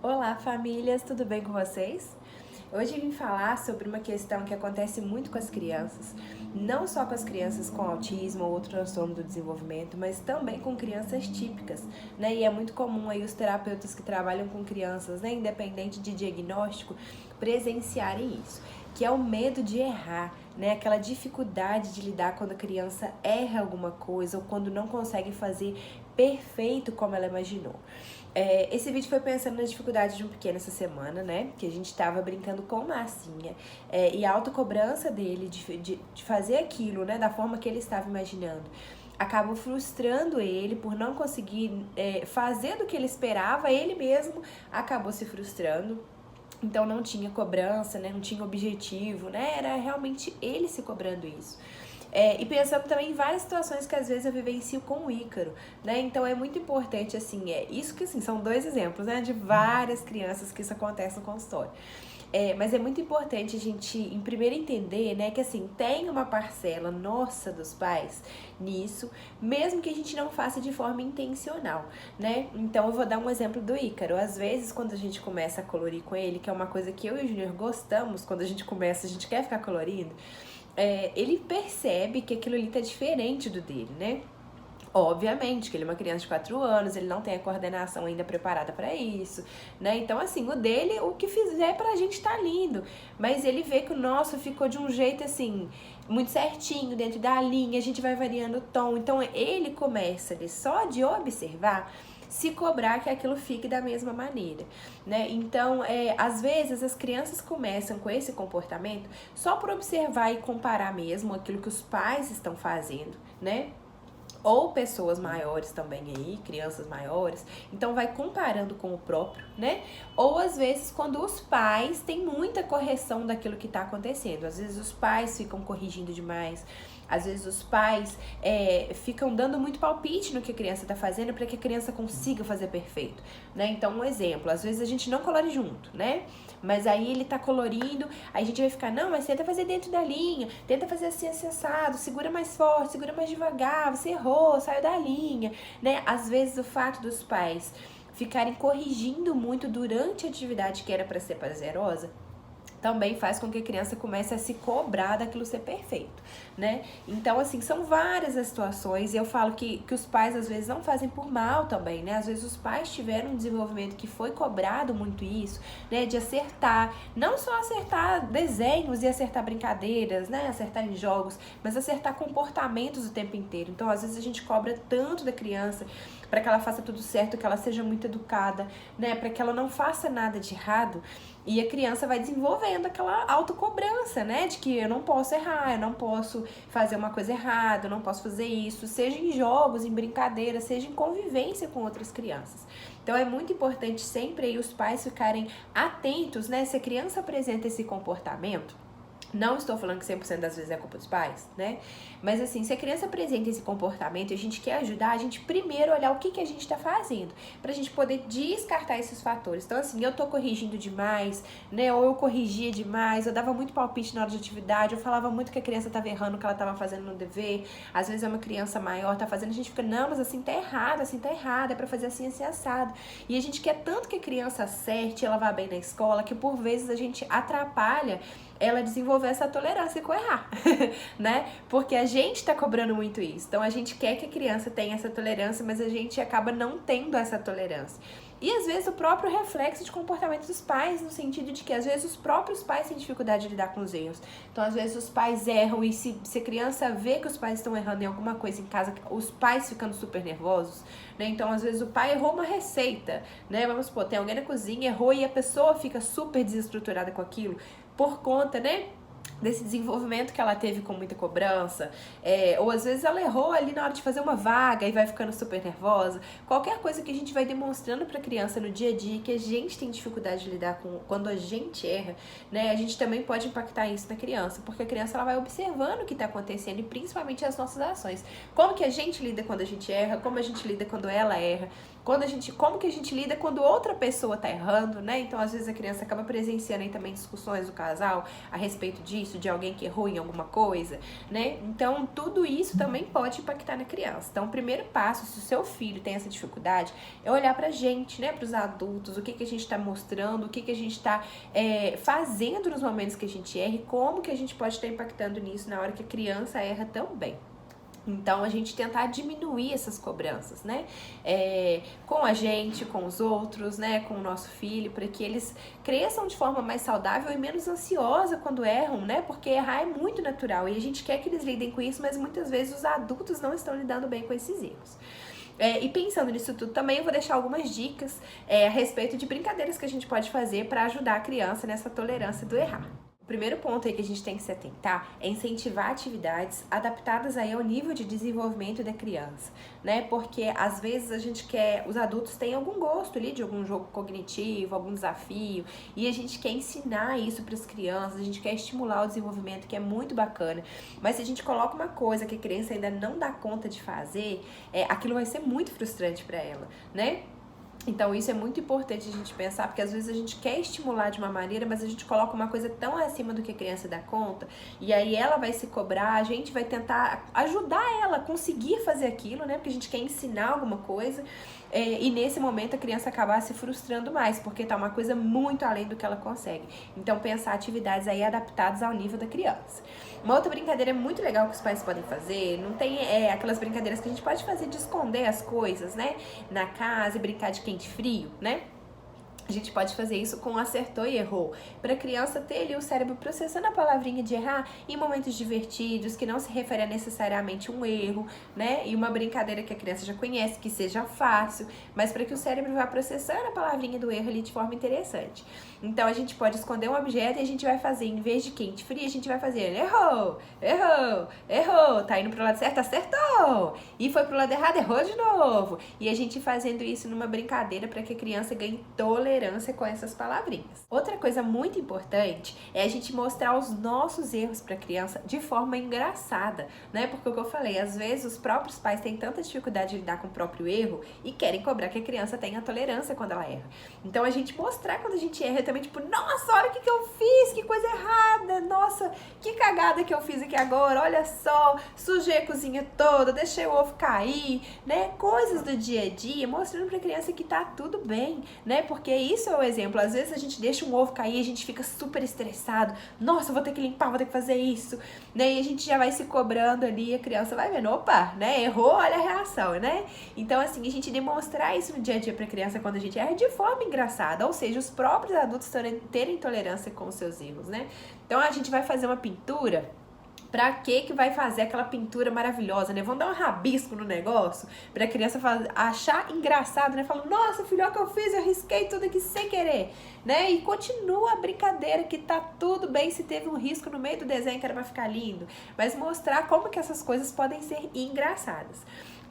Olá, famílias, tudo bem com vocês? Hoje eu vim falar sobre uma questão que acontece muito com as crianças, não só com as crianças com autismo ou outro transtorno do desenvolvimento, mas também com crianças típicas, né? E é muito comum aí os terapeutas que trabalham com crianças, né, independente de diagnóstico, presenciarem isso, que é o medo de errar, né? Aquela dificuldade de lidar quando a criança erra alguma coisa ou quando não consegue fazer perfeito como ela imaginou. Esse vídeo foi pensando na dificuldade de um pequeno essa semana, né? Que a gente tava brincando com massinha. E a autocobrança dele de fazer aquilo, né? Da forma que ele estava imaginando. Acabou frustrando ele por não conseguir fazer do que ele esperava. Ele mesmo acabou se frustrando. Então não tinha cobrança, né? Não tinha objetivo, né? Era realmente ele se cobrando isso. E pensando também em várias situações que às vezes eu vivencio com o Ícaro, né? Então é muito importante, assim, isso que assim, são dois exemplos, né? De várias crianças que isso acontece no consultório. Mas é muito importante a gente, em primeiro, entender, né, que assim, tem uma parcela nossa dos pais nisso, mesmo que a gente não faça de forma intencional, né? Então eu vou dar um exemplo do Ícaro. Às vezes, quando a gente começa a colorir com ele, que é uma coisa que eu e o Júnior gostamos, quando a gente começa, a gente quer ficar colorindo, ele percebe que aquilo ali tá diferente do dele, né? Obviamente que ele é uma criança de 4 anos, ele não tem a coordenação ainda preparada para isso, né? Então, assim, o dele, o que fizer pra gente tá lindo. Mas ele vê que o nosso ficou de um jeito, assim, muito certinho, dentro da linha, a gente vai variando o tom. Então, ele começa ali só de observar, se cobrar que aquilo fique da mesma maneira, né? Então, às vezes as crianças começam com esse comportamento só por observar e comparar mesmo aquilo que os pais estão fazendo, né? Ou pessoas maiores também aí, crianças maiores, então vai comparando com o próprio, né? Ou às vezes quando os pais têm muita correção daquilo que tá acontecendo, às vezes os pais ficam corrigindo demais, às vezes os pais ficam dando muito palpite no que a criança tá fazendo para que a criança consiga fazer perfeito, né? Então, um exemplo, às vezes a gente não colore junto, né? Mas aí ele tá colorindo, aí a gente vai ficar, não, mas tenta fazer dentro da linha, tenta fazer assim, assado, segura mais forte, segura mais devagar, você errou, saiu da linha, né? Às vezes o fato dos pais ficarem corrigindo muito durante a atividade que era para ser prazerosa, também faz com que a criança comece a se cobrar daquilo ser perfeito, né? Então, assim, são várias as situações, e eu falo que os pais, às vezes, não fazem por mal também, né? Às vezes os pais tiveram um desenvolvimento que foi cobrado muito isso, né? De acertar, não só acertar desenhos e acertar brincadeiras, né? Acertar em jogos, mas acertar comportamentos o tempo inteiro. Então, às vezes, a gente cobra tanto da criança para que ela faça tudo certo, que ela seja muito educada, né? Para que ela não faça nada de errado. E a criança vai desenvolvendo aquela autocobrança, né? De que eu não posso errar, eu não posso fazer uma coisa errada, eu não posso fazer isso, seja em jogos, em brincadeiras, seja em convivência com outras crianças. Então é muito importante sempre aí os pais ficarem atentos, né? Se a criança apresenta esse comportamento, não estou falando que 100% das vezes é culpa dos pais, né? Mas assim, se a criança apresenta esse comportamento e a gente quer ajudar, a gente primeiro olhar o que a gente tá fazendo, pra gente poder descartar esses fatores. Então assim, eu tô corrigindo demais, né? Ou eu corrigia demais, eu dava muito palpite na hora de atividade, eu falava muito que a criança tava errando o que ela tava fazendo no dever. Às vezes é uma criança maior, tá fazendo, a gente fica, não, mas assim tá errado, é pra fazer assim assado. E a gente quer tanto que a criança acerte, ela vá bem na escola, que por vezes a gente atrapalha ela desenvolver essa tolerância com errar, né? Porque a gente tá cobrando muito isso. Então, a gente quer que a criança tenha essa tolerância, mas a gente acaba não tendo essa tolerância. E, às vezes, o próprio reflexo de comportamento dos pais, no sentido de que, às vezes, os próprios pais têm dificuldade de lidar com os erros. Então, às vezes, os pais erram e se a criança vê que os pais estão errando em alguma coisa em casa, os pais ficando super nervosos, né? Então, às vezes, o pai errou uma receita, né? Vamos supor, tem alguém na cozinha, errou e a pessoa fica super desestruturada com aquilo, por conta, né, desse desenvolvimento que ela teve com muita cobrança, ou às vezes ela errou ali na hora de fazer uma vaga e vai ficando super nervosa. Qualquer coisa que a gente vai demonstrando para a criança no dia a dia que a gente tem dificuldade de lidar com quando a gente erra, né, a gente também pode impactar isso na criança, porque a criança ela vai observando o que está acontecendo e principalmente as nossas ações. Como que a gente lida quando a gente erra, como a gente lida quando ela erra. Como que a gente lida quando outra pessoa tá errando, né? Então, às vezes a criança acaba presenciando aí também discussões do casal a respeito disso, de alguém que errou em alguma coisa, né? Então, tudo isso também pode impactar na criança. Então, o primeiro passo, se o seu filho tem essa dificuldade, é olhar pra gente, né? Pros adultos, o que a gente tá mostrando, o que a gente tá fazendo nos momentos que a gente erra e como que a gente pode estar impactando nisso na hora que a criança erra também. Então, a gente tentar diminuir essas cobranças, né? Com a gente, com os outros, né? Com o nosso filho, para que eles cresçam de forma mais saudável e menos ansiosa quando erram, né? Porque errar é muito natural e a gente quer que eles lidem com isso, mas muitas vezes os adultos não estão lidando bem com esses erros. E pensando nisso tudo também, eu vou deixar algumas dicas a respeito de brincadeiras que a gente pode fazer para ajudar a criança nessa tolerância do errar. O primeiro ponto aí que a gente tem que se atentar é incentivar atividades adaptadas aí ao nível de desenvolvimento da criança, né? Porque às vezes a gente quer, os adultos têm algum gosto ali de algum jogo cognitivo, algum desafio, e a gente quer ensinar isso para as crianças, a gente quer estimular o desenvolvimento, que é muito bacana. Mas se a gente coloca uma coisa que a criança ainda não dá conta de fazer, aquilo vai ser muito frustrante para ela, né? Então isso é muito importante a gente pensar, porque às vezes a gente quer estimular de uma maneira, mas a gente coloca uma coisa tão acima do que a criança dá conta, e aí ela vai se cobrar, a gente vai tentar ajudar ela a conseguir fazer aquilo, né? Porque a gente quer ensinar alguma coisa, e nesse momento a criança acabar se frustrando mais, porque tá uma coisa muito além do que ela consegue. Então pensar atividades aí adaptadas ao nível da criança. Uma outra brincadeira muito legal que os pais podem fazer, não tem aquelas brincadeiras que a gente pode fazer de esconder as coisas, né? Na casa e brincar de quente e frio, né? A gente pode fazer isso com acertou e errou, para a criança ter ali o cérebro processando a palavrinha de errar em momentos divertidos, que não se refere a necessariamente um erro, né? E uma brincadeira que a criança já conhece, que seja fácil, mas para que o cérebro vá processando a palavrinha do erro ali de forma interessante. Então, a gente pode esconder um objeto e a gente vai fazer, em vez de quente e frio, a gente vai fazer errou, errou, errou, tá indo pro lado certo, acertou, e foi pro lado errado, errou de novo. E a gente fazendo isso numa brincadeira para que a criança ganhe tolerância com essas palavrinhas. Outra coisa muito importante é a gente mostrar os nossos erros para a criança de forma engraçada, né? Porque o que eu falei, às vezes os próprios pais têm tanta dificuldade de lidar com o próprio erro e querem cobrar que a criança tenha tolerância quando ela erra. Então a gente mostrar quando a gente erra também, tipo, nossa, olha o que eu fiz, que coisa errada, nossa, que cagada que eu fiz aqui agora, olha só, sujei a cozinha toda, deixei o ovo cair, né? Coisas do dia a dia, mostrando para a criança que tá tudo bem, né? Porque isso é o exemplo. Às vezes a gente deixa um ovo cair, a gente fica super estressado. Nossa, vou ter que limpar, vou ter que fazer isso, né? E a gente já vai se cobrando ali, e a criança vai vendo, opa, né? Errou, olha a reação, né? Então, assim, a gente demonstrar isso no dia a dia pra criança quando a gente erra de forma engraçada, ou seja, os próprios adultos terem tolerância com os seus erros, né? Então, a gente vai fazer uma pintura. Pra que vai fazer aquela pintura maravilhosa, né? Vamos dar um rabisco no negócio pra criança achar engraçado, né? Falando, nossa, filho, olha o que eu fiz, eu risquei tudo aqui sem querer, né? E continua a brincadeira que tá tudo bem se teve um risco no meio do desenho que era pra ficar lindo, mas mostrar como que essas coisas podem ser engraçadas.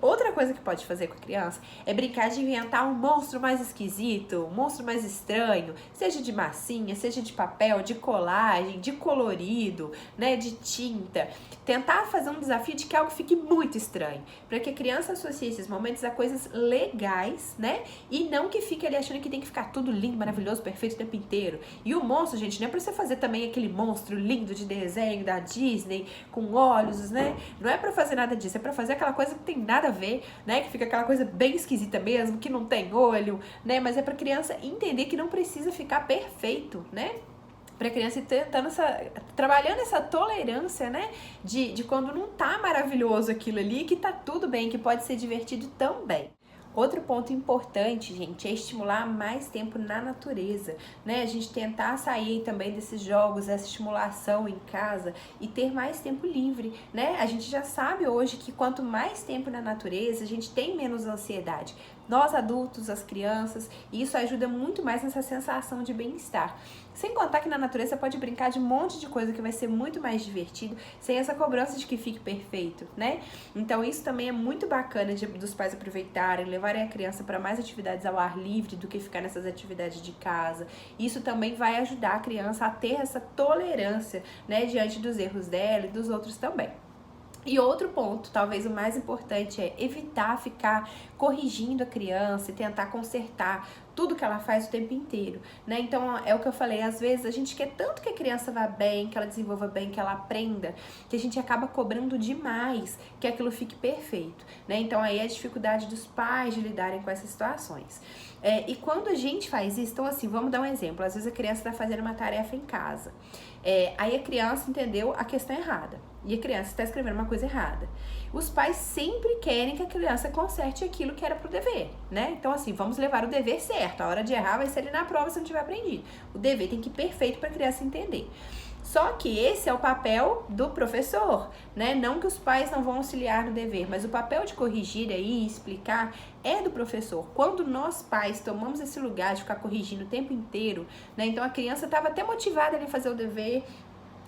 Outra coisa que pode fazer com a criança é brincar de inventar um monstro mais esquisito, um monstro mais estranho, seja de massinha, seja de papel, de colagem, de colorido, né, de tinta. Tentar fazer um desafio de que algo fique muito estranho, para que a criança associe esses momentos a coisas legais, né, e não que fique ali achando que tem que ficar tudo lindo, maravilhoso, perfeito o tempo inteiro. E o monstro, gente, não é pra você fazer também aquele monstro lindo de desenho da Disney, com olhos, né, não é pra fazer nada disso, é pra fazer aquela coisa que tem nada a ver, né, que fica aquela coisa bem esquisita mesmo, que não tem olho, né, mas é pra criança entender que não precisa ficar perfeito, né, pra criança ir trabalhando essa tolerância, né, de quando não tá maravilhoso aquilo ali, que tá tudo bem, que pode ser divertido também. Outro ponto importante, gente, é estimular mais tempo na natureza, né? A gente tentar sair também desses jogos, essa estimulação em casa e ter mais tempo livre, né? A gente já sabe hoje que quanto mais tempo na natureza, a gente tem menos ansiedade. Nós adultos, as crianças, e isso ajuda muito mais nessa sensação de bem-estar. Sem contar que na natureza você pode brincar de um monte de coisa que vai ser muito mais divertido, sem essa cobrança de que fique perfeito, né? Então isso também é muito bacana dos pais aproveitarem, levarem a criança para mais atividades ao ar livre do que ficar nessas atividades de casa. Isso também vai ajudar a criança a ter essa tolerância, né, diante dos erros dela e dos outros também. E outro ponto, talvez o mais importante, é evitar ficar corrigindo a criança e tentar consertar tudo que ela faz o tempo inteiro, né? Então, é o que eu falei, às vezes a gente quer tanto que a criança vá bem, que ela desenvolva bem, que ela aprenda, que a gente acaba cobrando demais que aquilo fique perfeito, né? Então, aí é a dificuldade dos pais de lidarem com essas situações. E quando a gente faz isso, então assim, vamos dar um exemplo, às vezes a criança está fazendo uma tarefa em casa, aí a criança entendeu a questão errada, e a criança está escrevendo uma coisa errada. Os pais sempre querem que a criança conserte aquilo que era pro dever, né? Então, assim, vamos levar o dever certo. A hora de errar vai ser ali na prova se não tiver aprendido. O dever tem que ir perfeito para a criança entender. Só que esse é o papel do professor, né? Não que os pais não vão auxiliar no dever, mas o papel de corrigir aí, explicar, é do professor. Quando nós pais tomamos esse lugar de ficar corrigindo o tempo inteiro, né? Então a criança estava até motivada ali a fazer o dever,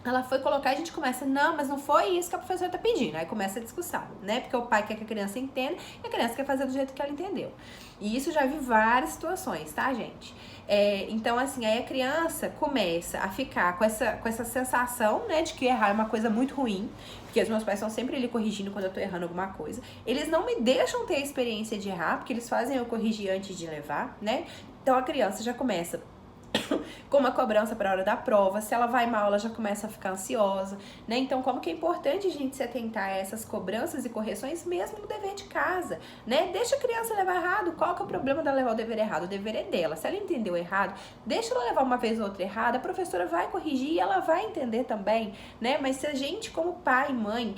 ela foi colocar e a gente começa, não, mas não foi isso que a professora tá pedindo. Aí começa a discussão, né? Porque o pai quer que a criança entenda e a criança quer fazer do jeito que ela entendeu. E isso já vi várias situações, tá, gente? Então, assim, aí a criança começa a ficar com essa sensação, né, de que errar é uma coisa muito ruim, porque os meus pais estão sempre ali corrigindo quando eu tô errando alguma coisa. Eles não me deixam ter a experiência de errar, porque eles fazem eu corrigir antes de levar, né? Então a criança já começa com uma cobrança para a hora da prova, se ela vai mal, ela já começa a ficar ansiosa, né? Então, como que é importante a gente se atentar a essas cobranças e correções mesmo no dever de casa, né? Deixa a criança levar errado, qual que é o problema dela levar o dever errado? O dever é dela, se ela entendeu errado, deixa ela levar uma vez ou outra errada, a professora vai corrigir e ela vai entender também, né? Mas se a gente, como pai e mãe,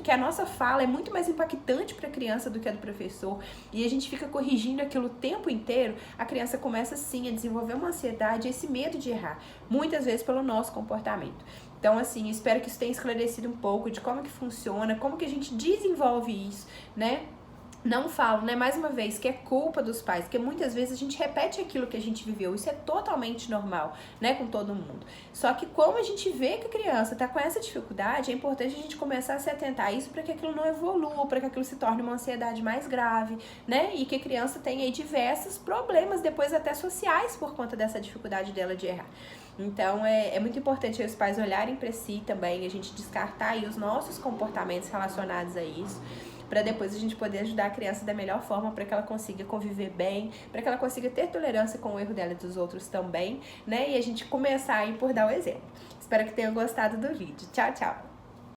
que a nossa fala é muito mais impactante para a criança do que a do professor, e a gente fica corrigindo aquilo o tempo inteiro, a criança começa sim a desenvolver uma ansiedade, esse medo de errar, muitas vezes pelo nosso comportamento. Então, assim, espero que isso tenha esclarecido um pouco de como que funciona, como que a gente desenvolve isso, né? Não falo, né, mais uma vez, que é culpa dos pais, porque muitas vezes a gente repete aquilo que a gente viveu, isso é totalmente normal, né, com todo mundo. Só que como a gente vê que a criança tá com essa dificuldade, é importante a gente começar a se atentar a isso para que aquilo não evolua, para que aquilo se torne uma ansiedade mais grave, né, e que a criança tenha aí diversos problemas, depois até sociais, por conta dessa dificuldade dela de errar. Então, é muito importante os pais olharem para si também, a gente descartar aí os nossos comportamentos relacionados a isso, para depois a gente poder ajudar a criança da melhor forma para que ela consiga conviver bem, para que ela consiga ter tolerância com o erro dela e dos outros também, né? E a gente começar aí por dar o exemplo. Espero que tenham gostado do vídeo. Tchau, tchau!